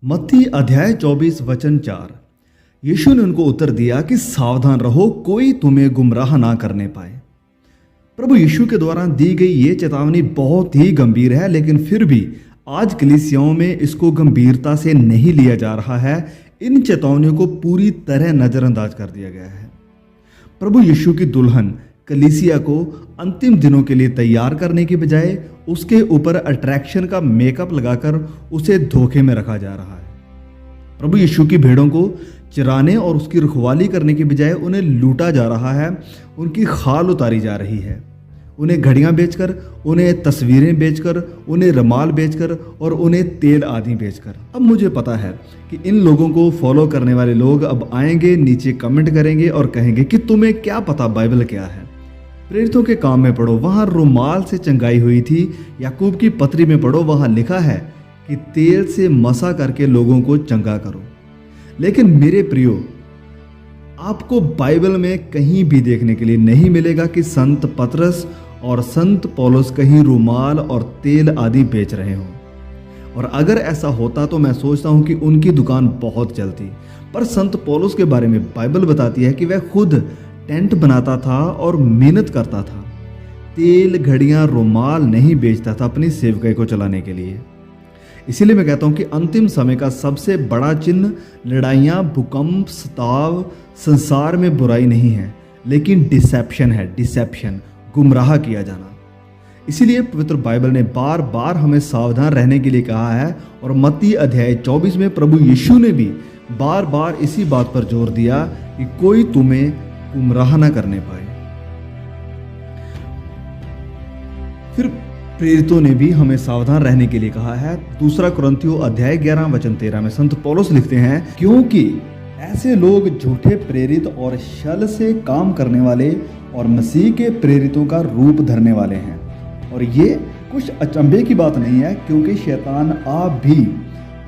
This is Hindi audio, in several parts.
मत्ती अध्याय 24 वचन 4। यीशु ने उनको उत्तर दिया कि सावधान रहो, कोई तुम्हें गुमराह ना करने पाए। प्रभु यीशु के द्वारा दी गई ये चेतावनी बहुत ही गंभीर है, लेकिन फिर भी आज कलीसियाओं में इसको गंभीरता से नहीं लिया जा रहा है। इन चेतावनियों को पूरी तरह नजरअंदाज कर दिया गया है। प्रभु यीशु की दुल्हन कलीसिया को अंतिम दिनों के लिए तैयार करने की बजाय उसके ऊपर अट्रैक्शन का मेकअप लगाकर उसे धोखे में रखा जा रहा है। प्रभु यीशु की भेड़ों को चराने और उसकी रखवाली करने की बजाय उन्हें लूटा जा रहा है, उनकी खाल उतारी जा रही है। उन्हें घड़ियां बेचकर, उन्हें तस्वीरें बेचकर, उन्हें रुमाल बेचकर और उन्हें तेल आदि बेचकर। अब मुझे पता है कि इन लोगों को फॉलो करने वाले लोग अब आएंगे, नीचे कमेंट करेंगे और कहेंगे कि तुम्हें क्या पता बाइबल क्या है। प्रेरितों के काम में पढ़ो, वहां रुमाल से चंगाई हुई थी। याकूब की पत्री में पढ़ो, वहां लिखा है कि तेल से मसा करके लोगों को चंगा करो। लेकिन मेरे प्रियो, आपको बाइबल में कहीं भी देखने के लिए नहीं मिलेगा कि संत पतरस और संत पौलुस कहीं रुमाल और तेल आदि बेच रहे हों। और अगर ऐसा होता तो मैं सोचता हूं कि उनकी दुकान बहुत चलती। पर संत पौलुस के बारे में बाइबल बताती है कि वह खुद टेंट बनाता था और मेहनत करता था। तेल, घड़ियां, रुमाल नहीं बेचता था अपनी सेवकाई को चलाने के लिए। इसीलिए मैं कहता हूं कि अंतिम समय का सबसे बड़ा चिन्ह लड़ाइयां, भूकंप, सताव, संसार में बुराई नहीं है, लेकिन डिसेप्शन है। डिसेप्शन, गुमराह किया जाना। इसीलिए पवित्र बाइबल ने बार बार हमें सावधान रहने के लिए कहा है। और मत्ती अध्याय 24 में प्रभु यीशु ने भी बार बार इसी बात पर जोर दिया कि कोई तुम्हें गुमराह न करने पाए। फिर प्रेरितों ने भी हमें सावधान रहने के लिए कहा है। दूसरा कुरिन्थियों अध्याय 11 वचन 13 में संत पौलुस लिखते हैं, क्योंकि ऐसे लोग झूठे प्रेरित और छल से काम करने वाले और मसीह के प्रेरितों का रूप धरने वाले हैं। और ये कुछ अचंभे की बात नहीं है, क्योंकि शैतान आप भी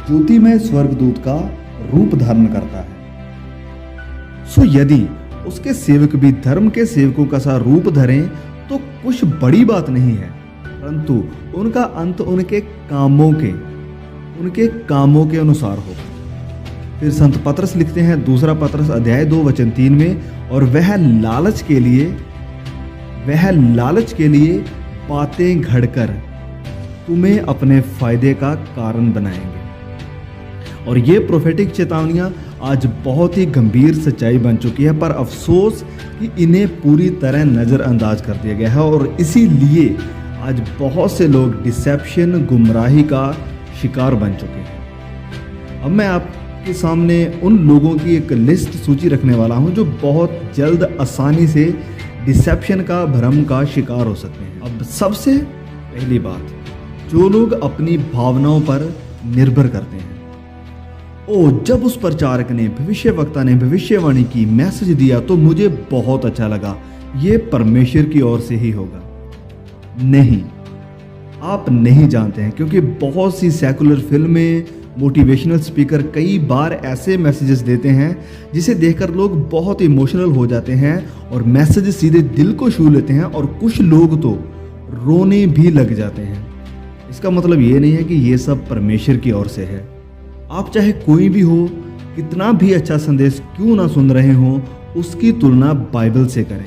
ज्योतिमय स्वर्गदूत का रूप धारण करता है। सो यदि उसके सेवक भी धर्म के सेवकों का सा रूप धरें तो कुछ बड़ी बात नहीं है, परंतु उनका अंत उनके कामों के अनुसार हो। फिर संत पतरस लिखते हैं, दूसरा पतरस अध्याय 2 वचन 3 में, और वह लालच के लिए बातें घड़कर तुम्हें अपने फायदे का कारण बनाएंगे। और ये प्रोफेटिक चेतावनियां आज बहुत ही गंभीर सच्चाई बन चुकी है, पर अफसोस कि इन्हें पूरी तरह नज़रअंदाज कर दिया गया है। और इसीलिए आज बहुत से लोग डिसेप्शन, गुमराही का शिकार बन चुके हैं। अब मैं आपके सामने उन लोगों की एक लिस्ट सूची रखने वाला हूं जो बहुत जल्द आसानी से डिसेप्शन का, भ्रम का शिकार हो सकते हैं। अब सबसे पहली बात, जो लोग अपनी भावनाओं पर निर्भर करते हैं। जब उस प्रचारक ने, भविष्यवक्ता ने भविष्यवाणी की, मैसेज दिया तो मुझे बहुत अच्छा लगा, ये परमेश्वर की ओर से ही होगा। नहीं, आप नहीं जानते हैं, क्योंकि बहुत सी सेकुलर फिल्में, मोटिवेशनल स्पीकर कई बार ऐसे मैसेजेस देते हैं जिसे देखकर लोग बहुत इमोशनल हो जाते हैं और मैसेज सीधे दिल को छू लेते हैं, और कुछ लोग तो रोने भी लग जाते हैं। इसका मतलब ये नहीं है कि ये सब परमेश्वर की ओर से है। आप चाहे कोई भी हो, कितना भी अच्छा संदेश क्यों ना सुन रहे हो, उसकी तुलना बाइबल से करें।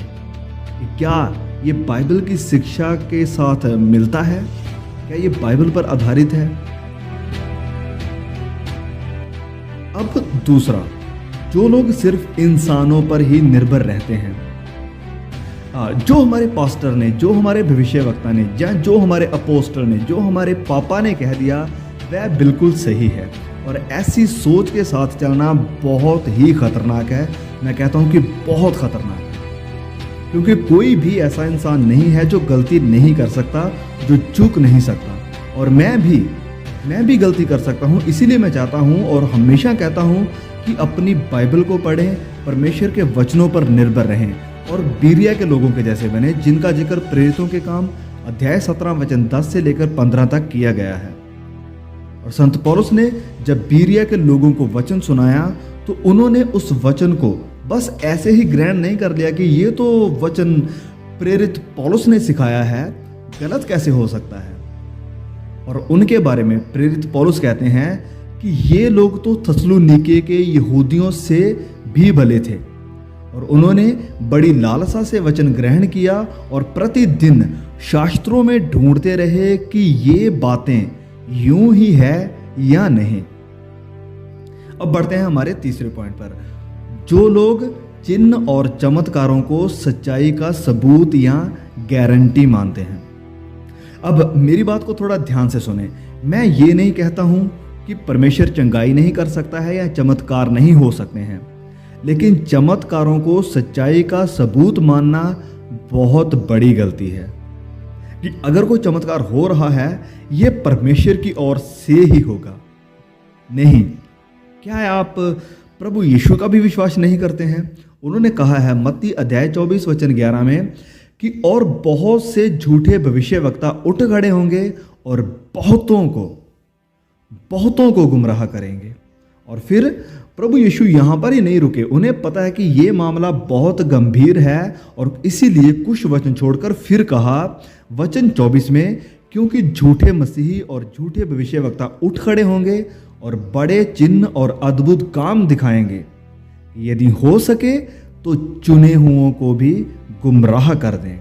क्या ये बाइबल की शिक्षा के साथ मिलता है? क्या ये बाइबल पर आधारित है? अब दूसरा, जो लोग सिर्फ इंसानों पर ही निर्भर रहते हैं। जो हमारे पास्टर ने, जो हमारे भविष्यवक्ता ने, या जो हमारे अपोस्टल ने, जो हमारे पापा ने कह दिया वह बिल्कुल सही है। और ऐसी सोच के साथ चलना बहुत ही खतरनाक है। मैं कहता हूं कि बहुत खतरनाक है, क्योंकि कोई भी ऐसा इंसान नहीं है जो गलती नहीं कर सकता, जो चूक नहीं सकता। और मैं भी गलती कर सकता हूं। इसीलिए मैं चाहता हूं और हमेशा कहता हूं कि अपनी बाइबल को पढ़ें, परमेश्वर के वचनों पर निर्भर रहें और बीरिया के लोगों के जैसे बने, जिनका जिक्र प्रेरितों के काम अध्याय 17 वचन 10 से लेकर 15 तक किया गया है। और संत पौलुस ने जब बीरिया के लोगों को वचन सुनाया तो उन्होंने उस वचन को बस ऐसे ही ग्रहण नहीं कर लिया कि ये तो वचन प्रेरित पौलुस ने सिखाया है, गलत कैसे हो सकता है। और उनके बारे में प्रेरित पौलुस कहते हैं कि ये लोग तो थस्सलुनीके के यहूदियों से भी भले थे और उन्होंने बड़ी लालसा से वचन ग्रहण किया और प्रतिदिन शास्त्रों में ढूंढते रहे कि ये बातें यूं ही है या नहीं। अब बढ़ते हैं हमारे तीसरे पॉइंट पर। जो लोग चिन्ह और चमत्कारों को सच्चाई का सबूत या गारंटी मानते हैं। अब मेरी बात को थोड़ा ध्यान से सुने। मैं ये नहीं कहता हूं कि परमेश्वर चंगाई नहीं कर सकता है या चमत्कार नहीं हो सकते हैं, लेकिन चमत्कारों को सच्चाई का सबूत मानना बहुत बड़ी गलती है। कि अगर कोई चमत्कार हो रहा है ये परमेश्वर की ओर से ही होगा। नहीं, क्या आप प्रभु यीशु का भी विश्वास नहीं करते हैं? उन्होंने कहा है मत्ती अध्याय 24 वचन 11 में कि और बहुत से झूठे भविष्यवक्ता उठ खड़े होंगे और बहुतों को गुमराह करेंगे। और फिर प्रभु यीशु यहाँ पर ही नहीं रुके। उन्हें पता है कि ये मामला बहुत गंभीर है और इसीलिए कुछ वचन छोड़कर फिर कहा वचन 24 में, क्योंकि झूठे मसीही और झूठे भविष्यवक्ता उठ खड़े होंगे और बड़े चिन्ह और अद्भुत काम दिखाएंगे, यदि हो सके तो चुने हुओं को भी गुमराह कर दें।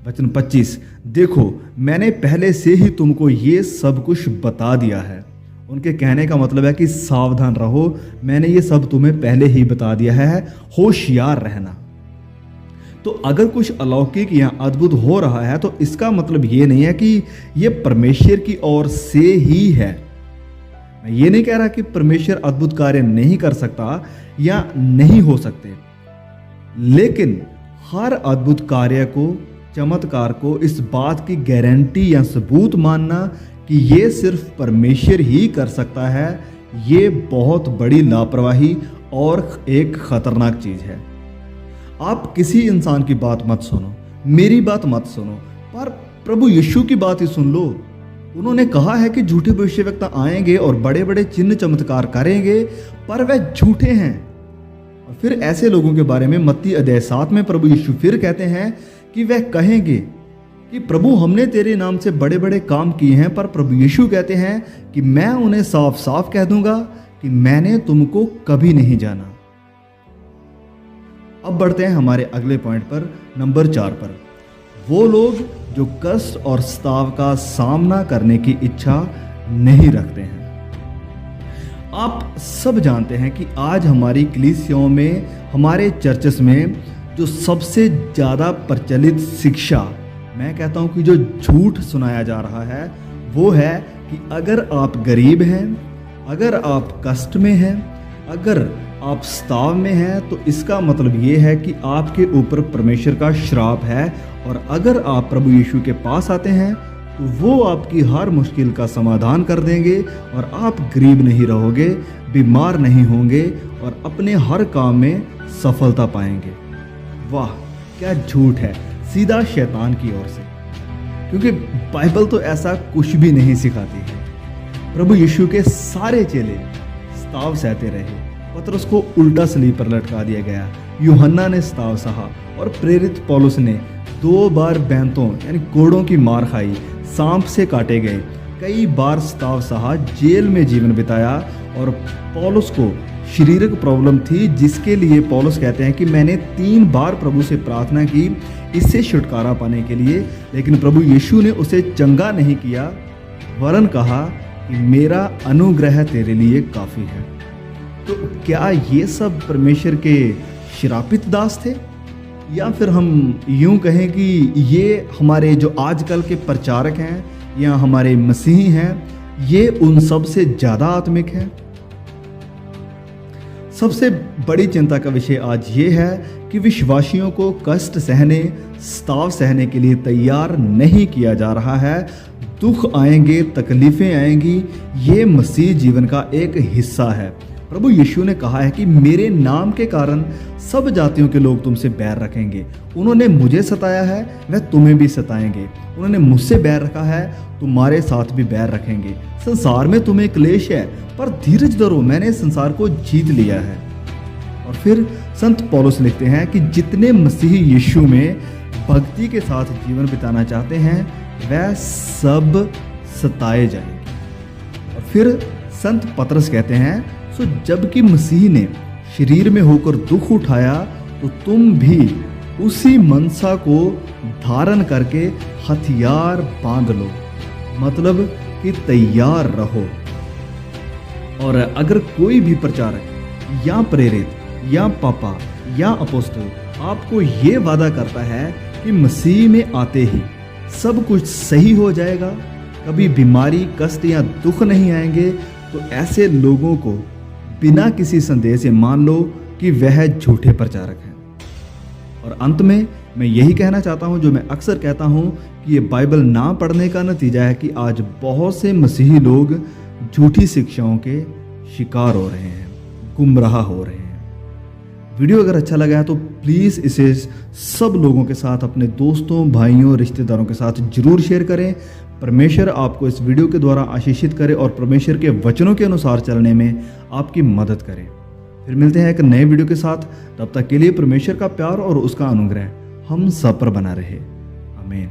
वचन 25, देखो मैंने पहले से ही तुमको ये सब कुछ बता दिया है। उनके कहने का मतलब है कि सावधान रहो, मैंने ये सब तुम्हें पहले ही बता दिया है, होशियार रहना। तो अगर कुछ अलौकिक या अद्भुत हो रहा है तो इसका मतलब ये नहीं है कि ये परमेश्वर की ओर से ही है। मैं ये नहीं कह रहा कि परमेश्वर अद्भुत कार्य नहीं कर सकता या नहीं हो सकते, लेकिन हर अद्भुत कार्य को, चमत्कार को इस बात की गारंटी या सबूत मानना कि ये सिर्फ परमेश्वर ही कर सकता है, ये बहुत बड़ी लापरवाही और एक खतरनाक चीज है। आप किसी इंसान की बात मत सुनो, मेरी बात मत सुनो, पर प्रभु यीशु की बात ही सुन लो। उन्होंने कहा है कि झूठे भविष्यवक्ता आएंगे और बड़े बड़े चिन्ह चमत्कार करेंगे, पर वे झूठे हैं। और फिर ऐसे लोगों के बारे में मत्ती अध्याय 7 में प्रभु यीशु फिर कहते हैं कि वह कहेंगे कि प्रभु हमने तेरे नाम से बड़े बड़े काम किए हैं, पर प्रभु यीशु कहते हैं कि मैं उन्हें साफ साफ कह दूंगा कि मैंने तुमको कभी नहीं जाना। अब बढ़ते हैं हमारे अगले पॉइंट पर, नंबर 4 पर। वो लोग जो कष्ट और स्ताव का सामना करने की इच्छा नहीं रखते हैं। आप सब जानते हैं कि आज हमारी कलीसियाओं में, हमारे चर्चेस में जो सबसे ज़्यादा प्रचलित शिक्षा, मैं कहता हूं कि जो झूठ सुनाया जा रहा है, वो है कि अगर आप गरीब हैं, अगर आप कष्ट में हैं, अगर आप स्ताव में हैं, तो इसका मतलब ये है कि आपके ऊपर परमेश्वर का श्राप है, और अगर आप प्रभु यीशु के पास आते हैं तो वो आपकी हर मुश्किल का समाधान कर देंगे और आप गरीब नहीं रहोगे, बीमार नहीं होंगे और अपने हर काम में सफलता पाएंगे। वाह, क्या झूठ है, सीधा शैतान की ओर से, क्योंकि बाइबल तो ऐसा कुछ भी नहीं सिखाती है। प्रभु यीशु के सारे चेले स्ताव सहते रहे, पतरस को उल्टा सलीब पर लटका दिया गया, यूहन्ना ने स्ताव सहा और प्रेरित पौलुस ने 2 बार बैंतों यानी कोड़ों की मार खाई, सांप से काटे गए, कई बार स्ताव सहा, जेल में जीवन बिताया। और पौलुस को शारीरिक प्रॉब्लम थी, जिसके लिए पौलुस कहते हैं कि मैंने 3 बार प्रभु से प्रार्थना की इससे छुटकारा पाने के लिए, लेकिन प्रभु यीशु ने उसे चंगा नहीं किया, वरन कहा कि मेरा अनुग्रह तेरे लिए काफ़ी है। तो क्या ये सब परमेश्वर के श्रापित दास थे, या फिर हम यूं कहें कि ये हमारे जो आजकल के प्रचारक हैं या हमारे मसीही हैं, ये उन सब से ज़्यादा आत्मिक हैं? सबसे बड़ी चिंता का विषय आज ये है कि विश्वासियों को कष्ट सहने, स्ताव सहने के लिए तैयार नहीं किया जा रहा है। दुख आएंगे, तकलीफ़ें आएंगी, ये मसीह जीवन का एक हिस्सा है। प्रभु यीशु ने कहा है कि मेरे नाम के कारण सब जातियों के लोग तुमसे बैर रखेंगे। उन्होंने मुझे सताया है, वह तुम्हें भी सताएंगे। उन्होंने मुझसे बैर रखा है, तुम्हारे साथ भी बैर रखेंगे। संसार में तुम्हें क्लेश है, पर धीरज धरो, मैंने संसार को जीत लिया है। और फिर संत पौलुस लिखते हैं कि जितने मसीही यीशु में भक्ति के साथ जीवन बिताना चाहते हैं, वह सब सताए जाएंगे। और फिर संत पतरस कहते हैं, सो जबकि मसीह ने शरीर में होकर दुख उठाया तो तुम भी उसी मनसा को धारण करके हथियार बांध लो, मतलब कि तैयार रहो। और अगर कोई भी प्रचारक या प्रेरित या पापा या अपोस्तल आपको ये वादा करता है कि मसीह में आते ही सब कुछ सही हो जाएगा, कभी बीमारी, कष्ट या दुख नहीं आएंगे, तो ऐसे लोगों को बिना किसी संदेह से मान लो कि वह झूठे प्रचारक हैं। और अंत में मैं यही कहना चाहता हूं, जो मैं अक्सर कहता हूं, कि ये बाइबल ना पढ़ने का नतीजा है कि आज बहुत से मसीही लोग झूठी शिक्षाओं के शिकार हो रहे हैं, गुमराह हो रहे हैं। वीडियो अगर अच्छा लगा है तो प्लीज़ इसे सब लोगों के साथ, अपने दोस्तों, भाइयों, रिश्तेदारों के साथ जरूर शेयर करें। परमेश्वर आपको इस वीडियो के द्वारा आशीषित करे और परमेश्वर के वचनों के अनुसार चलने में आपकी मदद करे। फिर मिलते हैं एक नए वीडियो के साथ। तब तक के लिए परमेश्वर का प्यार और उसका अनुग्रह हम सब पर बना रहे। आमीन।